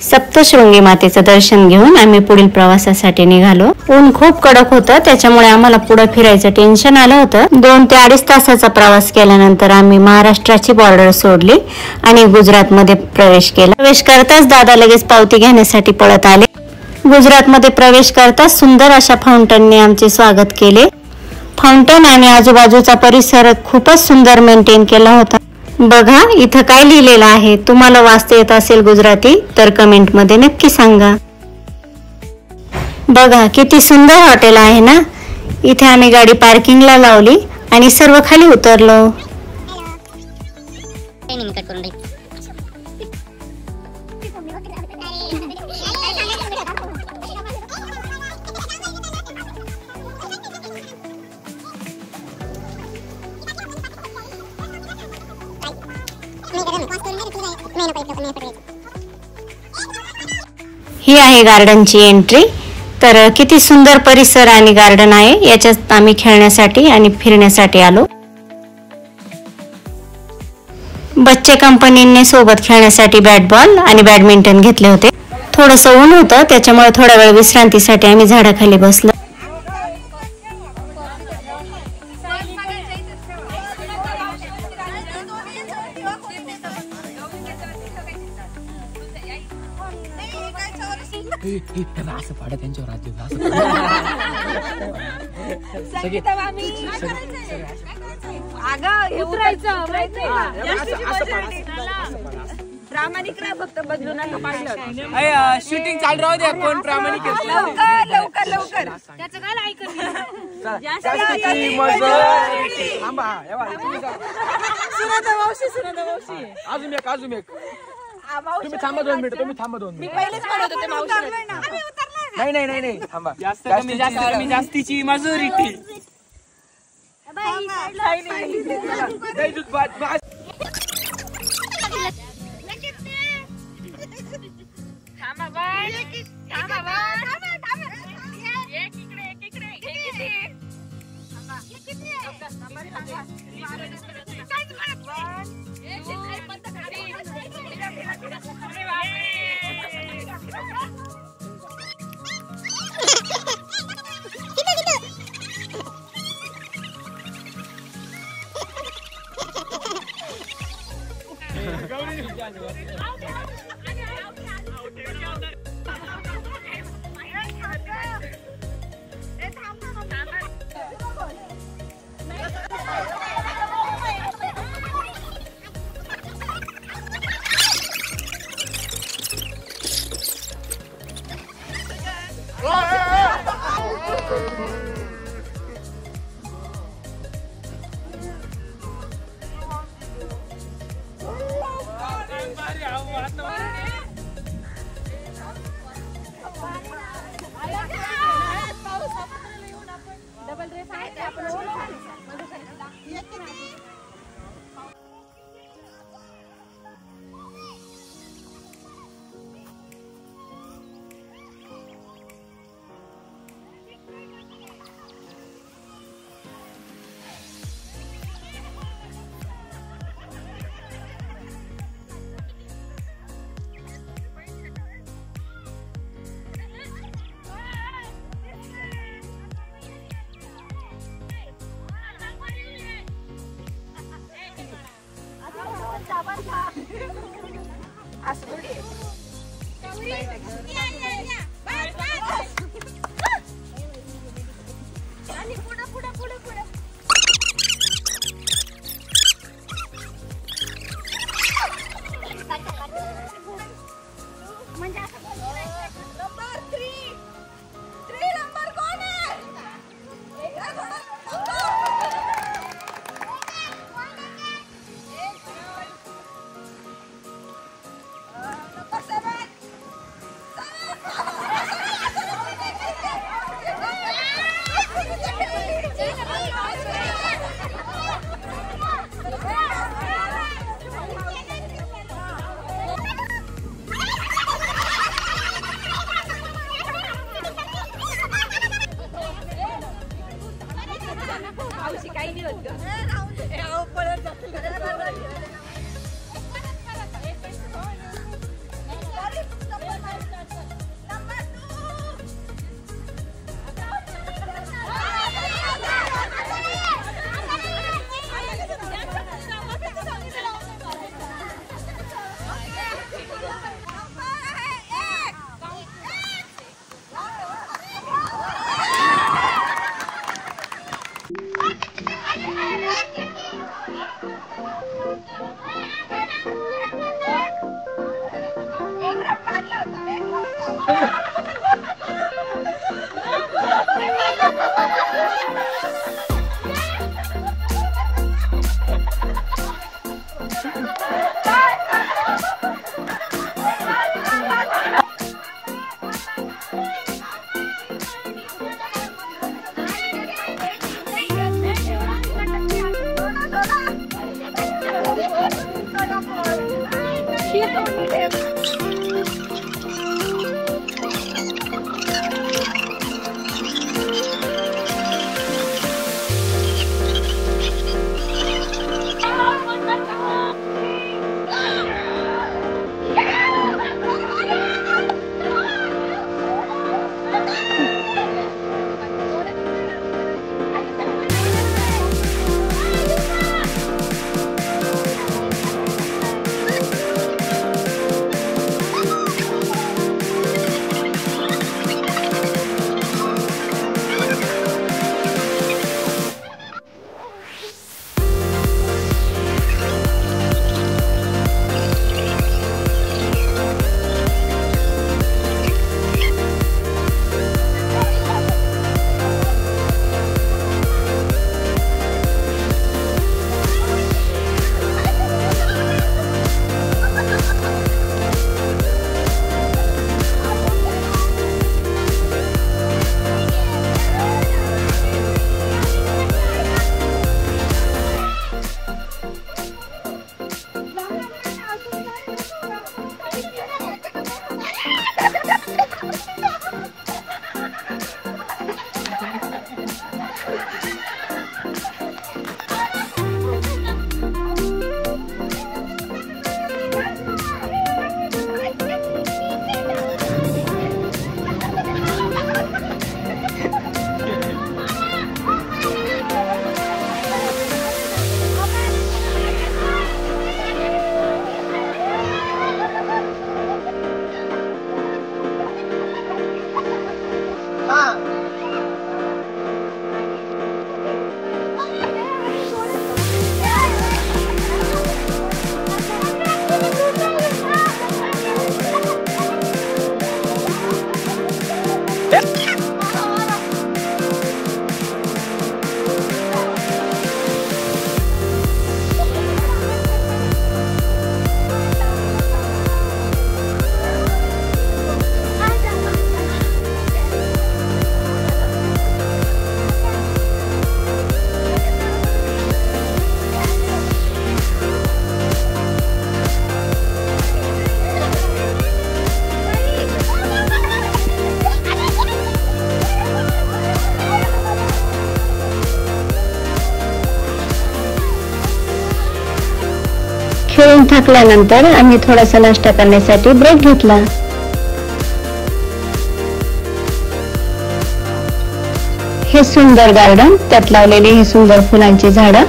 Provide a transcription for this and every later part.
सप्तशृंगी मातेचं दर्शन घेऊन आम्ही पुढील प्रवासासाठी निघालो. ऊन खूप कडक होतं, त्याच्यामुळे आम्हाला पुढे फिरायचं टेन्शन आलं होतं. 2 ते 2.5 तासाचा प्रवास केल्यानंतर आम्ही महाराष्ट्राची बॉर्डर सोडली आणि गुजरातमध्ये प्रवेश केला. प्रवेश करताच दादा लगेच पावती घेण्यासाठी पळत आले. गुजरातमध्ये प्रवेश करताच सुंदर अशा फाउंटनने आमचे स्वागत केले. फाउंटन आणि आजूबाजूचा परिसर खूपच सुंदर मेंटेन केला होता. बघा इथं काय लिहिलेलं आहे. तुम्हाला वाचता येत असेल गुजराती तर कमेंट मध्ये नक्की सांगा. बघा किती सुंदर हॉटेल आहे ना. इथे आम्ही गाडी पार्किंगला लावली आणि सर्व खाली उतरलो. ही आहे गार्डनची एंट्री. तर किती सुंदर परिसर आणि गार्डन आहे. याच्यात आम्ही खेळण्यासाठी आणि फिरण्यासाठी आलो. बच्चे कंपनीने सोबत खेळण्यासाठी बॅट बॉल आणि बॅडमिंटन घेतले होते. थोडंसं ऊन होतं, त्याच्यामुळे थोडा वेळ विश्रांतीसाठी आम्ही झाडाखाली बसलो. असं पाडत त्यांच्यावर राज्य प्रामाणिक राहा फक्त बदलू नका पाहिलं. शूटिंग चालू राहू द्या. कोण प्रामाणिक लवकर लवकर त्याचं काय ऐकत अजून एक तुम्ही थांबा 2 मिनिटं. तुम्ही थांबा 2 मिनिटं. पहिलेच म्हणत होते मावशी. नाही थांबा. जास्तीची मजुरिटी. खेळून थकल्यानंतर आम्ही थोडासा नाश्ता करण्यासाठी ब्रेक घेतला. हे सुंदर गार्डन, त्यात लावलेली ही सुंदर फुलांची झाडं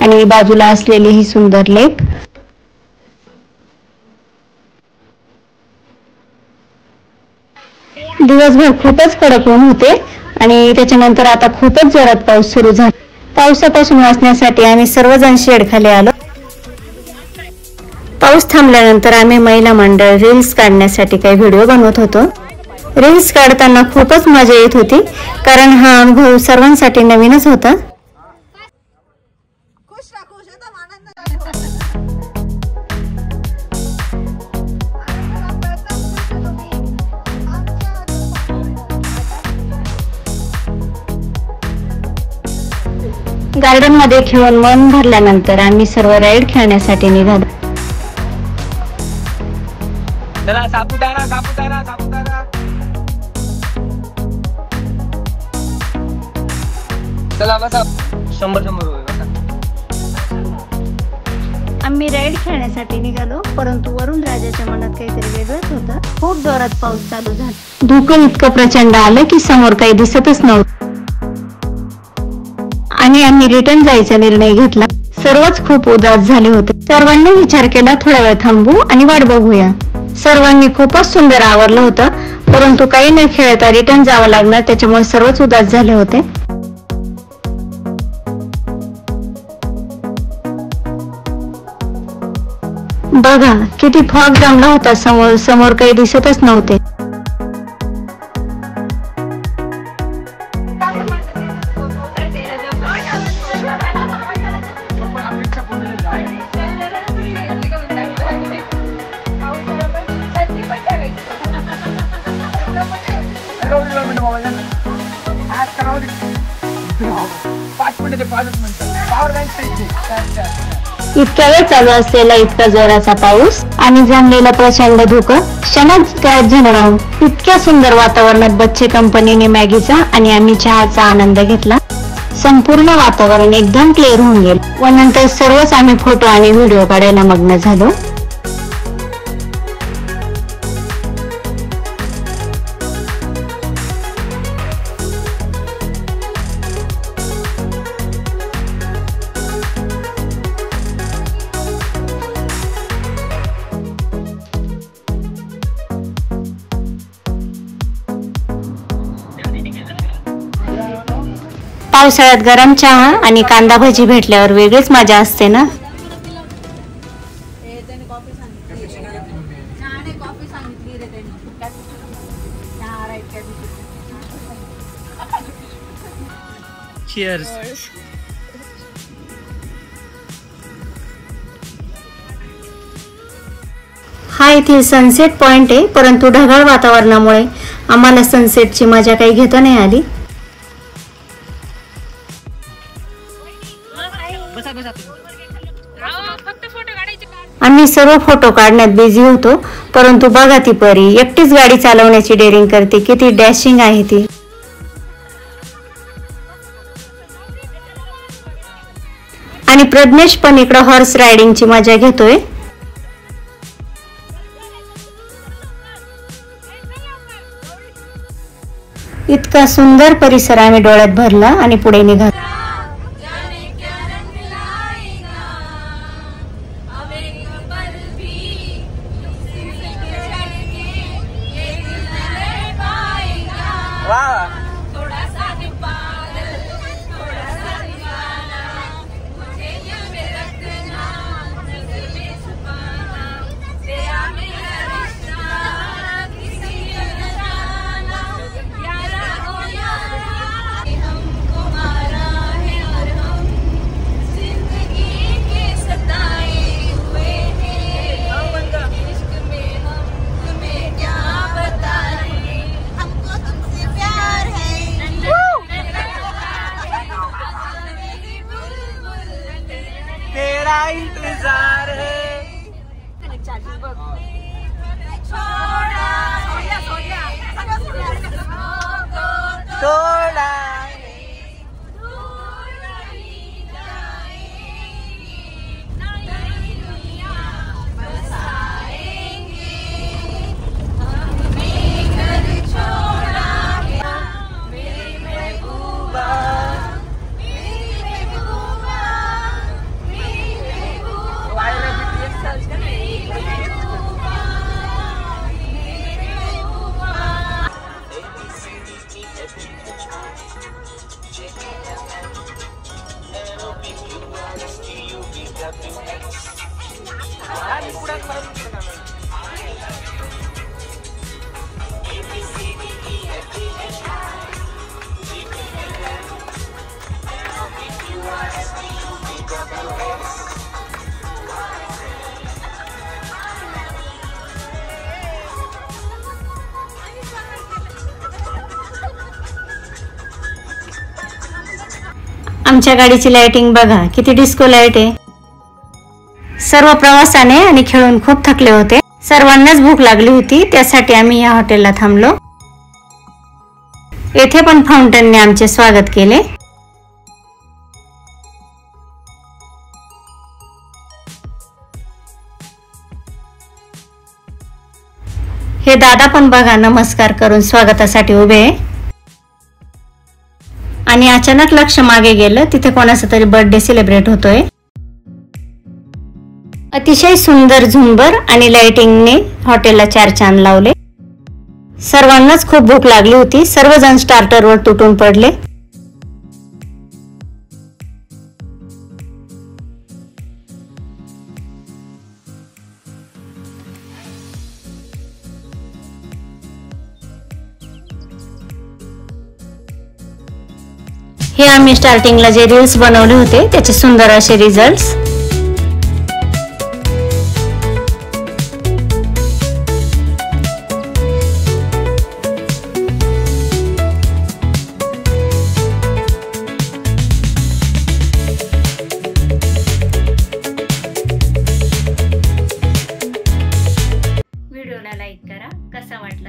आणि बाजूला असलेली ही सुंदर लेक. दिवसभर खूपच कडक ऊन होते आणि त्याच्यानंतर आता खूपच जोरात पाऊस सुरू झाला. पावसापासून वाचण्यासाठी आम्ही सर्वजण शेड खाली आलो. पाऊस थांबल्यानंतर आम्ही महिला मंडळ रील्स काढण्यासाठी काही व्हिडिओ बनवत होतो. रील्स काढताना खूपच मजा येत होती कारण हा अनुभव सर्वांसाठी नवीनच होता. गार्डन मध्ये खेळून मन भरल्यानंतर आम्ही सर्व राईड खेळण्यासाठी निघालो. चला सापुतारा सापुतारा सापुतारा. चला बसा. 100 रुपये बसा. आम्ही राईड खेळण्यासाठी निघालो परंतु वरुण राजाच्या मनात काहीतरी वेगळंच होतं. खूप जोरात पाऊस चालू झाला. धुकं इतकं प्रचंड आलं की समोर काही दिसतच नव्हतं आणि आम्ही रिटर्न जायचा निर्णय घेतला. सर्वच खूप उदास झाले होते. सर्वांनी विचार केला थोडा वेळ थांबू आणि वाट बघूया. सर्वांनी खूपच सुंदर आवरलं होतं परंतु काही न खेळता रिटर्न जावं लागणार, त्याच्यामुळे सर्वच उदास झाले होते. बघा किती फॉग जमला होता. समोर काही दिसतच नव्हते. मोबाईल आज करावं 5 मिनिटं 5 मिनिटं पॉवर बँक पाहिजे. इतक्या वेळ चालू असलेला इतका जोराचा पाऊस आणि जमलेलं प्रचंड धुकं क्षणात गायब झालं राहून इतक्या सुंदर वातावरणात बच्चे कंपनीने मॅगीचा आणि आम्ही चहाचा आनंद घेतला. संपूर्ण वातावरण एकदम क्लिअर होऊन गेलं व नंतर सर्वच आम्ही फोटो आणि व्हिडिओ काढायला मग्न झालो. पावसाळ्यात गरम चहा आणि कांदा भजी भेटल्यावर वेगळीच मजा असते ना. Cheers. हा येथील सनसेट पॉइंट आहे, परंतु ढगाळ वातावरणामुळे आम्हाला सनसेटची मजा काही घेता नाही आली. आम्ही सर्व फोटो काढण्यात बिझी होतो, परंतु बघा ती परी एकटीच गाडी चालवण्याची डेअरिंग करते. किती डॅशिंग आहे ती. आणि प्रज्ञेश पण इकडे हॉर्स रायडिंगची मजा घेतोय. इतका सुंदर परिसर आम्ही डोळ्यात भरला आणि पुढे निघालो. इंतजार है थोड़ा आमच्या गाडीची लाइटिंग बघा, किती डिस्को लाईट आहे. सर्व प्रवासाने आणि खेळून खूप थकले होते. सर्वांनाच भूक लागली होती, त्यासाठी आम्ही या हॉटेलला थांबलो. येथे पण फाउंटनने आमचे स्वागत केले. हे दादा पण बघा नमस्कार करून स्वागतासाठी उभे आहे. आणि अचानक लक्ष मागे गेलं, तिथे कोणाचा तरी बर्थडे सेलिब्रेट होतोय. अतिशय सुंदर झुंबर आणि लाइटिंगने हॉटेलला 4 चांद लावले. सर्वांनाच खूप भूक लागली होती. सर्वजण स्टार्टरवर तुटून पडले. हे आम्ही स्टार्टिंगला जे रील्स बनवले होते त्याचे सुंदर असे रिझल्ट्स.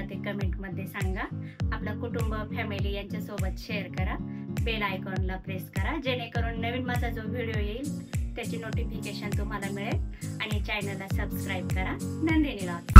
ते कमेंटमध्ये सांगा. आपलं कुटुंब फॅमिली यांच्यासोबत शेअर करा. बेल आयकॉनला प्रेस करा जेणेकरून नवीन माझा जो व्हिडिओ येईल त्याची नोटिफिकेशन तुम्हाला मिळेल. आणि चॅनलला सबस्क्राईब करा. नंदिनी लॉग.